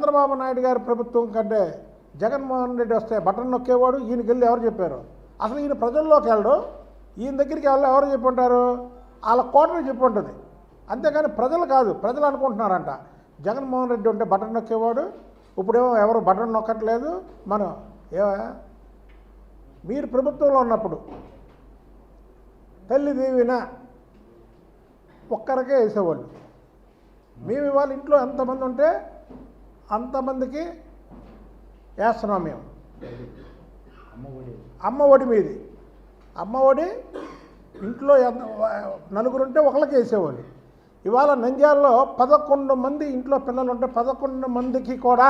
చంద్రబాబు నాయుడు గారి ప్రభుత్వం కంటే జగన్మోహన్ రెడ్డి వస్తే బటన్ నొక్కేవాడు. ఈయనకి వెళ్ళి ఎవరు చెప్పారు? అసలు ఈయన ప్రజల్లోకి వెళ్ళడు. ఈయన దగ్గరికి ఎవరు చెప్పుంటారు? వాళ్ళ కోటలు చెప్పుంటుంది. అంతేగాని ప్రజలు కాదు. ప్రజలు అనుకుంటున్నారంట జగన్మోహన్ రెడ్డి ఉంటే బటన్ నొక్కేవాడు. ఇప్పుడేమో ఎవరు బటన్ నొక్కట్లేదు. మనం మీరు ప్రభుత్వంలో ఉన్నప్పుడు తల్లి దీవిన ఒక్కరికే వేసేవాళ్ళు. మేము ఇవాళ ఇంట్లో ఎంతమంది ఉంటే అంతమందికి వేస్తున్నాం. మేము అమ్మ ఒడి మీది అమ్మ ఒడి ఇంట్లో నలుగురుంటే ఒకరికి వేసేవాళ్ళు. ఇవాళ నంద్యాలలో 11 మంది ఇంట్లో పిల్లలు ఉంటే 11 మందికి కూడా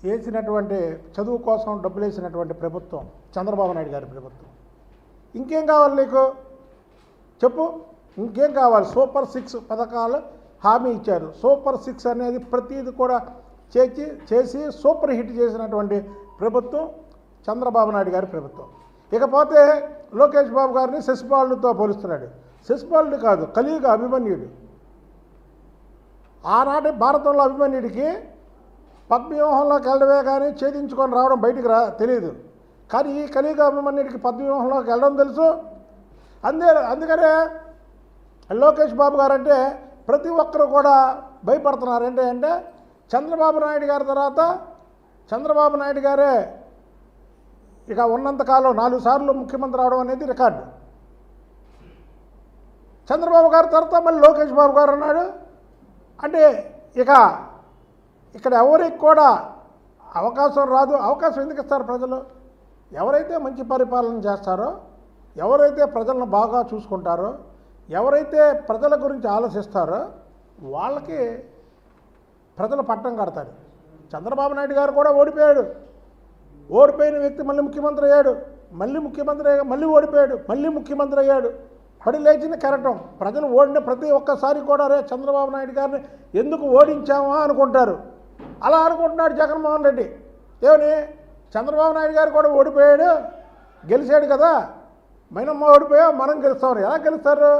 వేసినటువంటి చదువు కోసం డబ్బులు వేసినటువంటి ప్రభుత్వం చంద్రబాబు నాయుడు గారి ప్రభుత్వం. ఇంకేం కావాలి నీకు చెప్పు? ఇంకేం కావాలి? సూపర్ 6 పథకాలు హామీ ఇచ్చారు. సూపర్ 6 అనేది ప్రతిదీ కూడా చేసి సూపర్ హిట్ చేసినటువంటి ప్రభుత్వం చంద్రబాబు నాయుడు గారి ప్రభుత్వం. ఇకపోతే లోకేష్ బాబు గారిని శశిపాలుడితో పోలుస్తున్నాడు. శశిపాలుడు కాదు, కలియుగ అభిమన్యుడు. ఆనాటి భారతంలో అభిమన్యుడికి పద్మవ్యూహంలోకి వెళ్ళడమే కానీ ఛేదించుకొని రావడం బయటికి తెలియదు. కానీ ఈ కలియుగ అభిమన్యుడికి పద్మవ్యూహంలోకి వెళ్ళడం తెలుసు. అందుకనే లోకేష్ బాబు గారు అంటే ప్రతి ఒక్కరు కూడా భయపడుతున్నారు. అంటే చంద్రబాబు నాయుడు గారి తర్వాత చంద్రబాబు నాయుడు గారే ఇక ఉన్నంతకాలం 4 సార్లు ముఖ్యమంత్రి అవడం అనేది రికార్డు. చంద్రబాబు గారి తర్వాత మళ్ళీ లోకేష్ బాబు గారు అన్నాడు. అంటే ఇక్కడ ఎవరికి కూడా అవకాశం రాదు. అవకాశం ఎందుకు ఇస్తారు ప్రజలు? ఎవరైతే మంచి పరిపాలన చేస్తారో, ఎవరైతే ప్రజలను బాగా చూసుకుంటారో, ఎవరైతే ప్రజల గురించి ఆలోచిస్తారో వాళ్ళకి ప్రజలు పట్టం కడతారు. చంద్రబాబు నాయుడు గారు కూడా ఓడిపోయాడు. ఓడిపోయిన వ్యక్తి మళ్ళీ ముఖ్యమంత్రి అయ్యాడు. మళ్ళీ ఓడిపోయాడు. మళ్ళీ ముఖ్యమంత్రి అయ్యాడు. పడి లేచిన కెరటం. ప్రజలు ఓడిన ప్రతి ఒక్కసారి కూడా రే చంద్రబాబు నాయుడు గారిని ఎందుకు ఓడించామా అనుకుంటారు. అలా అనుకుంటున్నాడు జగన్మోహన్ రెడ్డి. ఏమని? చంద్రబాబు నాయుడు గారు కూడా ఓడిపోయాడు, గెలిచాడు కదా, మనమ్మ ఓడిపోయా మనం గెలుస్తామని. ఎలా గెలుస్తారు?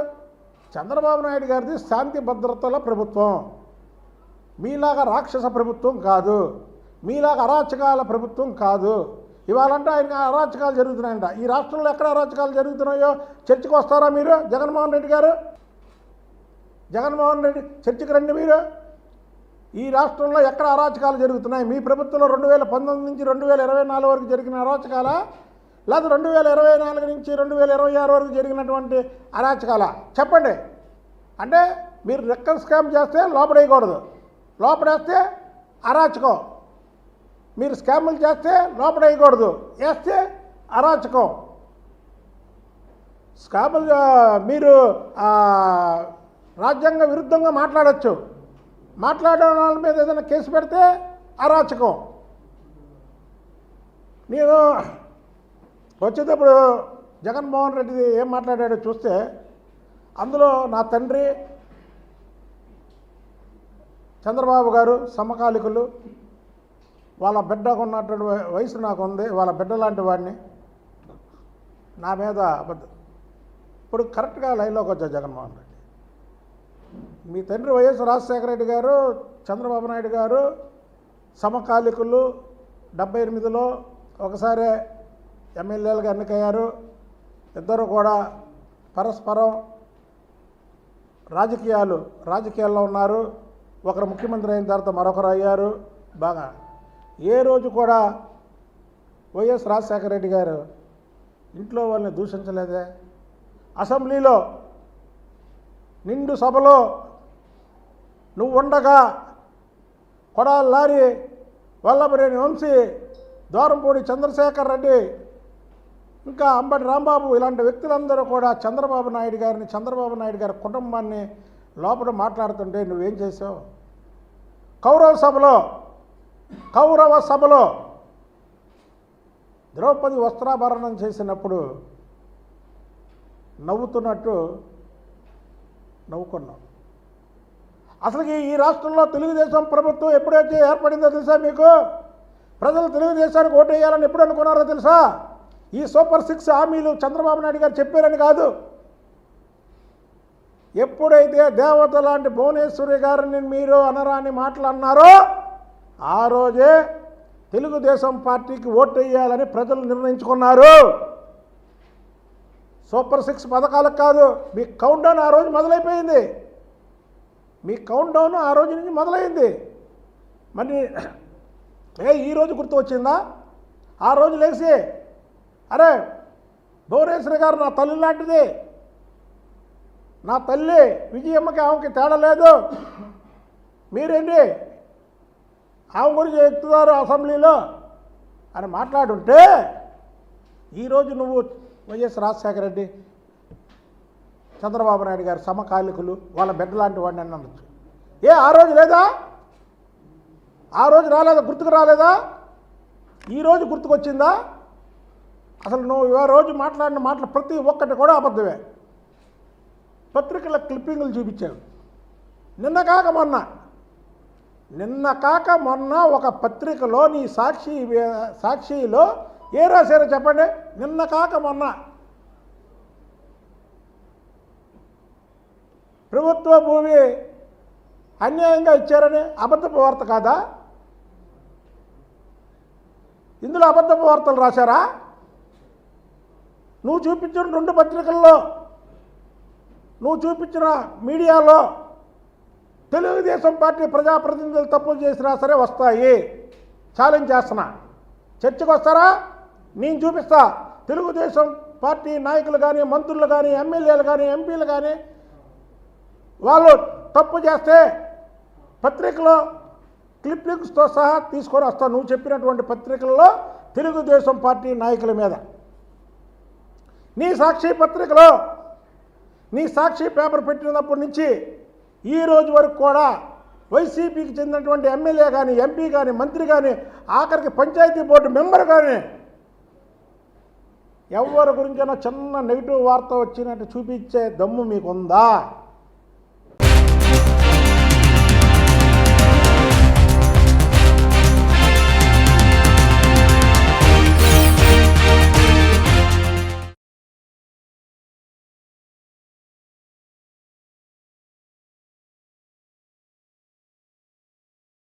చంద్రబాబు నాయుడు గారిది శాంతి భద్రతల ప్రభుత్వం. మీలాగా రాక్షస ప్రభుత్వం కాదు. మీలాగా అరాచకాల ప్రభుత్వం కాదు. ఇవాళంటే ఆయన అరాచకాలు జరుగుతున్నాయంట. ఈ రాష్ట్రంలో ఎక్కడ అరాచకాలు జరుగుతున్నాయో చర్చకు వస్తారా మీరు? జగన్మోహన్ రెడ్డి గారు, జగన్మోహన్ రెడ్డి చర్చకు రండి మీరు. ఈ రాష్ట్రంలో ఎక్కడ అరాచకాలు జరుగుతున్నాయి? మీ ప్రభుత్వంలో 2019 నుంచి 2024 వరకు జరిగిన అరాచకాల, లేదా 2024 నుంచి 2026 వరకు జరిగినటువంటి అరాచకాల చెప్పండి. అంటే మీరు రెక్కల్ స్కామ్ చేస్తే లోపడేయకూడదు, లోపడేస్తే అరాచకం. మీరు స్కాములు చేస్తే లోపడేయకూడదు, వేస్తే అరాచకం. స్కాములు మీరు రాజ్యాంగ విరుద్ధంగా మాట్లాడచ్చు, మాట్లాడే వాళ్ళ మీద ఏదైనా కేసు పెడితే అరాచకం. నేను వచ్చేటప్పుడు జగన్మోహన్ రెడ్డి ఏం మాట్లాడాడో చూస్తే అందులో నా తండ్రి చంద్రబాబు గారు సమకాలికులు, వాళ్ళ బిడ్డకు ఉన్నటువంటి వయసు నాకు ఉంది, వాళ్ళ బిడ్డ లాంటి వాడిని, నా మీద అబద్ధం. ఇప్పుడు కరెక్ట్గా లైన్లోకి వచ్చారు జగన్మోహన్ రెడ్డి. మీ తండ్రి వైఎస్ రాజశేఖర రెడ్డి గారు, చంద్రబాబు నాయుడు గారు సమకాలికులు. 78లో ఒకసారి ఎమ్మెల్యేలుగా ఎన్నికయ్యారు. ఇద్దరు కూడా పరస్పరం రాజకీయాల్లో ఉన్నారు. ఒకరు ముఖ్యమంత్రి అయిన తర్వాత మరొకరు అయ్యారు. బాగా ఏ రోజు కూడా వైఎస్ రాజశేఖర రెడ్డి గారు ఇంట్లో వాళ్ళని దూషించలేదే. అసెంబ్లీలో నిండు సభలో నువ్వు ఉండగా కొడాలి లారీ, వల్లభనేని వంశీ, దూరంపూడి చంద్రశేఖర్ రెడ్డి, ఇంకా అంబటి రాంబాబు ఇలాంటి వ్యక్తులందరూ కూడా చంద్రబాబు నాయుడు గారి కుటుంబాన్ని లోపల మాట్లాడుతుంటే నువ్వేం చేసావు? కౌరవ సభలో ద్రౌపది వస్త్రాభరణం చేసినప్పుడు నవ్వుతున్నట్టు నవ్వుకున్నాం. అసలు ఈ రాష్ట్రంలో తెలుగుదేశం ప్రభుత్వం ఎప్పుడైతే ఏర్పడిందో తెలుసా మీకు? ప్రజలు తెలుగుదేశానికి ఓటు వేయాలని ఎప్పుడు అనుకున్నారో తెలుసా? ఈ సూపర్ 6 హామీలు చంద్రబాబు నాయుడు గారు చెప్పారని కాదు. ఎప్పుడైతే దేవత లాంటి భువనేశ్వరి గారిని మీరు అనరాని మాటలు అన్నారో ఆ రోజే తెలుగుదేశం పార్టీకి ఓటు వేయాలని ప్రజలు నిర్ణయించుకున్నారు. సూపర్ 6 పథకాలకు కాదు, మీ కౌంట్డౌన్ ఆ రోజు మొదలైపోయింది. మీ కౌంట్డౌన్ ఆ రోజు నుంచి మొదలైంది. మరి ఈరోజు గుర్తు వచ్చిందా? ఆ రోజు లేచి అరే భువనేశ్వరి గారు నా తల్లి లాంటిది, నా తల్లి విజయమ్మకి ఆమెకి తేడా లేదు, మీరేంటి ఆమె గురించి ఎక్కుతారు అసెంబ్లీలో అని మాట్లాడుంటే ఈరోజు నువ్వు వైఎస్ రాజశేఖర రెడ్డి, చంద్రబాబు నాయుడు గారు సమకాలికులు, వాళ్ళ బిడ్డ లాంటి వాడిని అని అనొచ్చు. ఆ రోజు లేదా? ఆ రోజు రాలేదా? గుర్తుకు రాలేదా? ఈరోజు గుర్తుకొచ్చిందా? అసలు నువ్వు ఆ రోజు మాట్లాడిన మాటలు ప్రతి ఒక్కటి కూడా అబద్ధమే. పత్రికల క్లిప్పింగులు చూపించాడు. నిన్న కాక మొన్న ఒక పత్రికలో నీ సాక్షిలో ఏ రాశారో చెప్పండి. నిన్న కాక మొన్న ప్రభుత్వ భూమి అన్యాయంగా ఇచ్చారని అబద్ధపు వార్త కాదా? ఇందులో అబద్ధపు వార్తలు రాశారా? నువ్వు చూపించిన 2 పత్రికల్లో, నువ్వు చూపించిన మీడియాలో తెలుగుదేశం పార్టీ ప్రజాప్రతినిధులు తప్పులు చేసినా సరే వస్తాయి. ఛాలెంజ్ చేస్తున్నా, చర్చకు వస్తారా? నేను చూపిస్తా. తెలుగుదేశం పార్టీ నాయకులు కానీ, మంత్రులు కానీ, ఎమ్మెల్యేలు కానీ, ఎంపీలు కానీ వాళ్ళు తప్పు చేస్తే పత్రికలో క్లిప్పింగ్స్తో సహా తీసుకొని వస్తా. నువ్వు చెప్పినటువంటి పత్రికల్లో తెలుగుదేశం పార్టీ నాయకుల మీద, నీ సాక్షి పత్రికలో, నీ సాక్షి పేపర్ పెట్టినప్పటి నుంచి ఈ రోజు వరకు కూడా వైసీపీకి చెందినటువంటి ఎమ్మెల్యే కానీ, ఎంపీ కానీ, మంత్రి కానీ, ఆఖరికి పంచాయతీ బోర్డు మెంబర్ కానీ ఎవరి గురించైనా చిన్న నెగిటివ్ వార్త వచ్చినట్టు చూపించే దమ్ము మీకుందా?